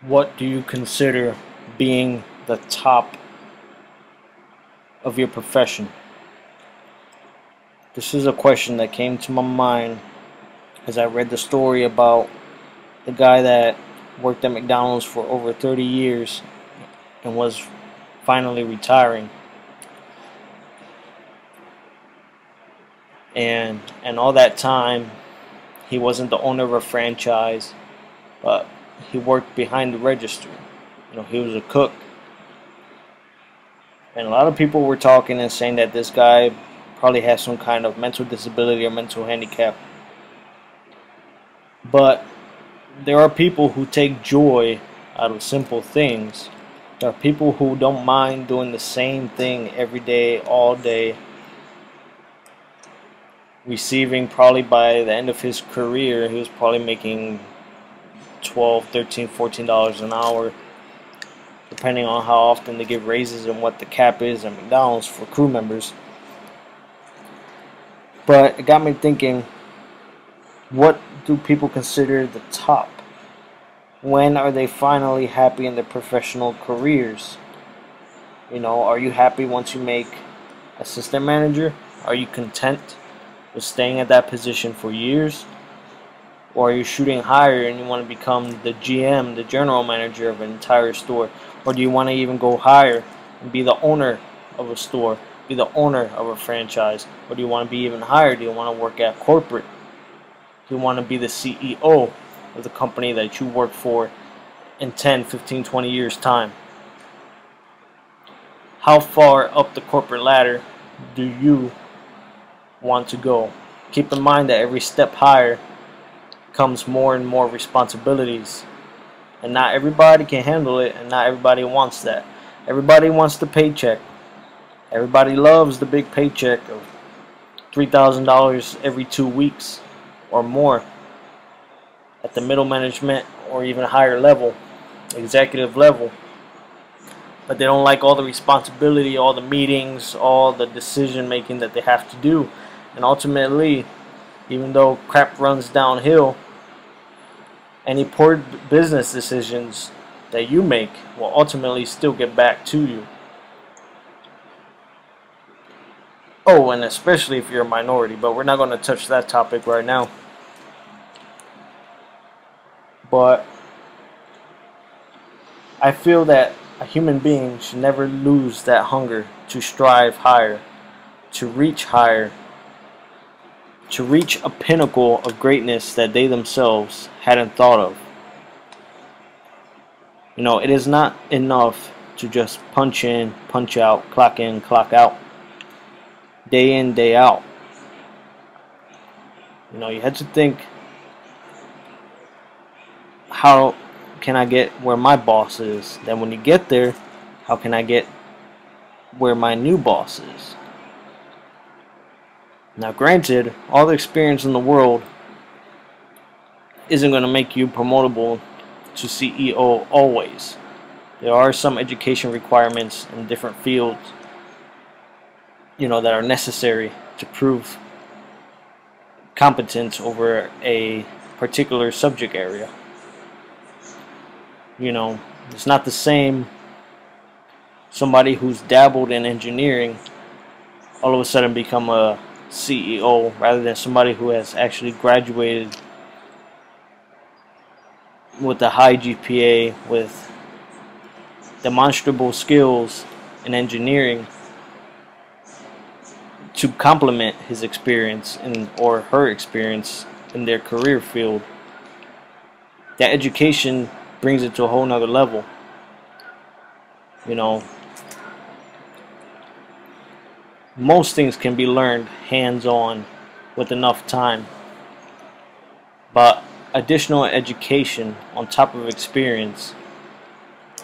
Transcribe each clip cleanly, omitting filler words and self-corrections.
What do you consider being the top of your profession? This is a question that came to my mind as I read the story about the guy that worked at McDonald's for over 30 years and was finally retiring. And all that time, he wasn't the owner of a franchise, but he worked behind the register. He was a cook. And a lot of people were talking and saying that this guy probably has some kind of mental disability or mental handicap. But there are people who take joy out of simple things. There are people who don't mind doing the same thing every day, all day, receiving probably by the end of his career, he was probably making $12, $13, $14 an hour, depending on how often they give raises and what the cap is at McDonald's for crew members. But it got me thinking, what do people consider the top? When are they finally happy in their professional careers? Are you happy once you make assistant manager? Are you content with staying at that position for years? Or are you shooting higher and you want to become the GM, the general manager of an entire store? Or do you want to even go higher and be the owner of a store, be the owner of a franchise? Or do you want to be even higher? Do you want to work at corporate? Do you want to be the CEO of the company that you work for in 10, 15, 20 years time? How far up the corporate ladder do you want to go? Keep in mind that every step higher comes more and more responsibilities, and not everybody can handle it, and not everybody wants that. Everybody wants the paycheck. Everybody loves the big paycheck of $3,000 every 2 weeks or more at the middle management or even higher level, executive level. But they don't like all the responsibility, all the meetings, all the decision making that they have to do. And ultimately, even though crap runs downhill, any poor business decisions that you make will ultimately still get back to you. Oh, and especially if you're a minority, but we're not going to touch that topic right now. But I feel that a human being should never lose that hunger to strive higher, to reach higher, to reach a pinnacle of greatness that they themselves hadn't thought of. It is not enough to just punch in, punch out, in, clock out, day in, day out. You had to think, how can I get where my boss is? Then when you get there, how can I get where my new boss is? Now granted, all the experience in the world isn't going to make you promotable to CEO always. There are some education requirements in different fields, that are necessary to prove competence over a particular subject area. It's not the same somebody who's dabbled in engineering all of a sudden become a CEO rather than somebody who has actually graduated with a high GPA with demonstrable skills in engineering to complement his experience or her experience in their career field. That education brings it to a whole nother level. Most things can be learned hands-on with enough time, but additional education on top of experience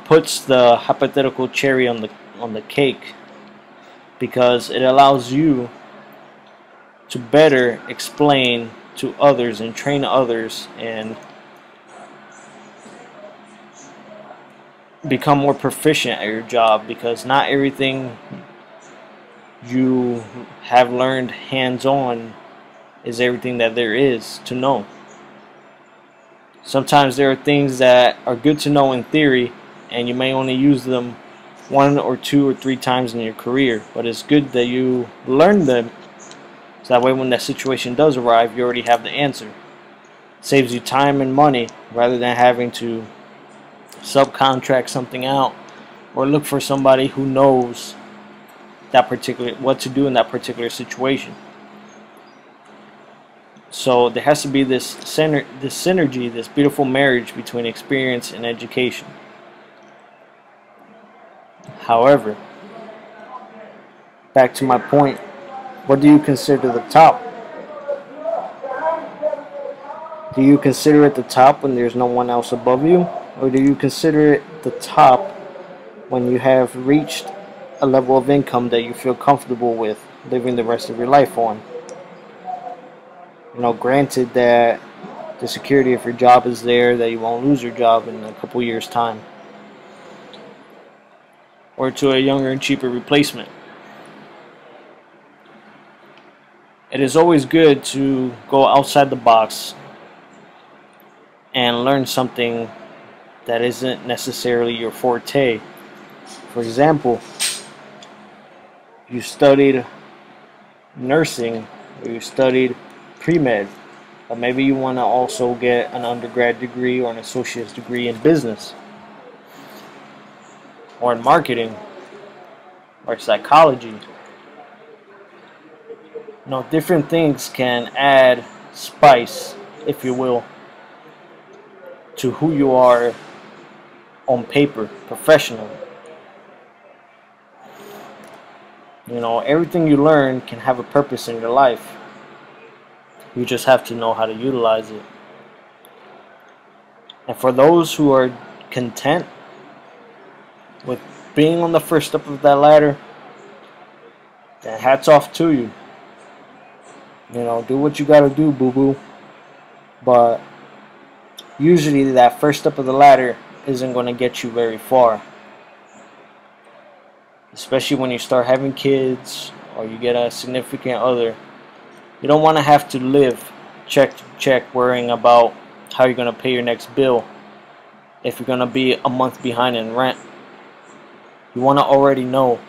puts the hypothetical cherry on the cake, because it allows you to better explain to others and train others and become more proficient at your job, because not everything you have learned hands-on is everything that there is to know. Sometimes there are things that are good to know in theory, and you may only use them 1 or 2 or 3 times in your career, but it's good that you learn them, so that way when that situation does arrive, you already have the answer. It saves you time and money rather than having to subcontract something out or look for somebody who knows that particular what to do in that particular situation. So there has to be this synergy, this beautiful marriage between experience and education. However, back to my point, what do you consider the top? Do you consider it the top when there's no one else above you? Or do you consider it the top when you have reached a level of income that you feel comfortable with living the rest of your life on? Granted that the security of your job is there, that you won't lose your job in a couple years' time, or to a younger and cheaper replacement. It is always good to go outside the box and learn something that isn't necessarily your forte. For example, you studied nursing, or you studied pre-med, but maybe you want to also get an undergrad degree or an associate's degree in business, or in marketing, or psychology. Different things can add spice, if you will, to who you are on paper, professionally. Everything you learn can have a purpose in your life. You just have to know how to utilize it. And for those who are content with being on the first step of that ladder, then hats off to you. Do what you gotta do, boo-boo. But usually that first step of the ladder isn't going to get you very far. Especially when you start having kids or you get a significant other. You don't want to have to live check to check worrying about how you're going to pay your next bill if you're going to be a month behind in rent. You want to already know,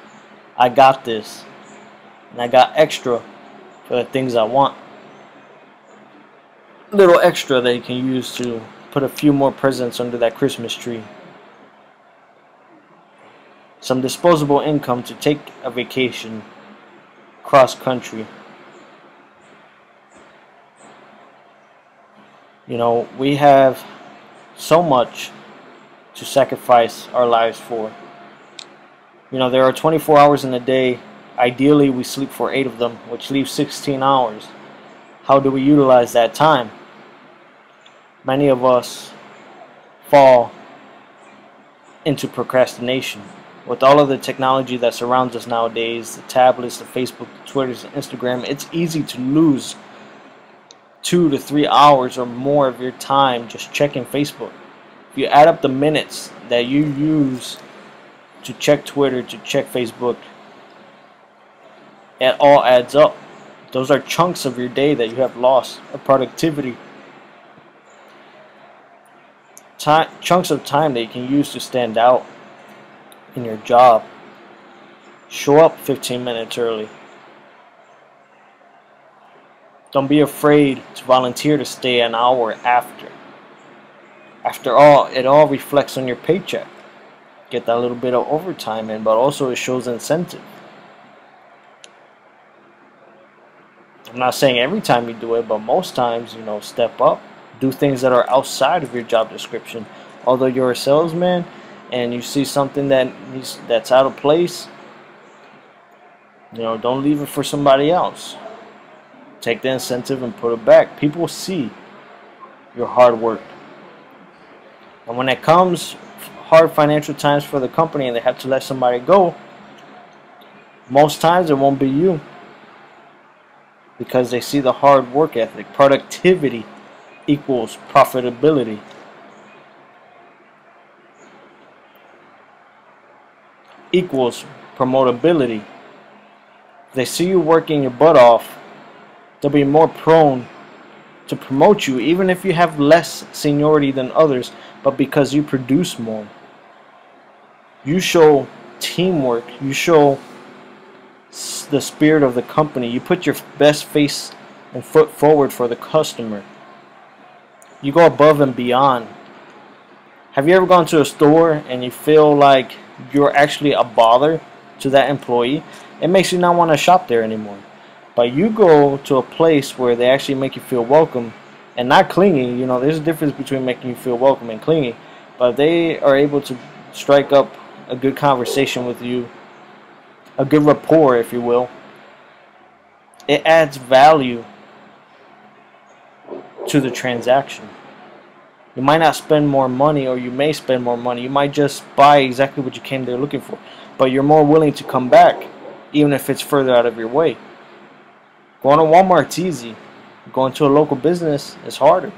I got this, and I got extra for the things I want. Little extra that you can use to put a few more presents under that Christmas tree. Some disposable income to take a vacation cross country. We have so much to sacrifice our lives for. There are 24 hours in a day. Ideally, we sleep for 8 of them, which leaves 16 hours. How do we utilize that time? Many of us fall into procrastination. With all of the technology that surrounds us nowadays, the tablets, the Facebook, the Twitters, the Instagram, it's easy to lose 2 to 3 hours or more of your time just checking Facebook. If you add up the minutes that you use to check Twitter, to check Facebook, it all adds up. Those are chunks of your day that you have lost of productivity. Chunks of time that you can use to stand out in your job. Show up 15 minutes early. Don't be afraid to volunteer to stay an hour after. After all, it all reflects on your paycheck. Get that little bit of overtime in, but also it shows incentive. I'm not saying every time you do it, but most times, step up. Do things that are outside of your job description. Although you're a salesman and you see something that's out of place, don't leave it for somebody else. Take the incentive and put it back. People see your hard work. And when it comes hard financial times for the company and they have to let somebody go, most times it won't be you, because they see the hard work ethic. Productivity equals profitability. Equals promotability. If they see you working your butt off, they'll be more prone to promote you, even if you have less seniority than others, but because you produce more. You show teamwork. You show the spirit of the company. You put your best face and foot forward for the customer. You go above and beyond. Have you ever gone to a store and you feel like you're actually a bother to that employee? It makes you not want to shop there anymore. But you go to a place where they actually make you feel welcome and not clingy. You know, there's a difference between making you feel welcome and clingy. But they are able to strike up a good conversation with you, a good rapport, if you will. It adds value to the transaction. You might not spend more money, or you may spend more money. You might just buy exactly what you came there looking for, but you're more willing to come back, even if it's further out of your way. Going to Walmart's easy. Going to a local business is harder,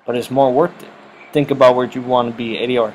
but it's more worth it. Think about where you want to be. ADR.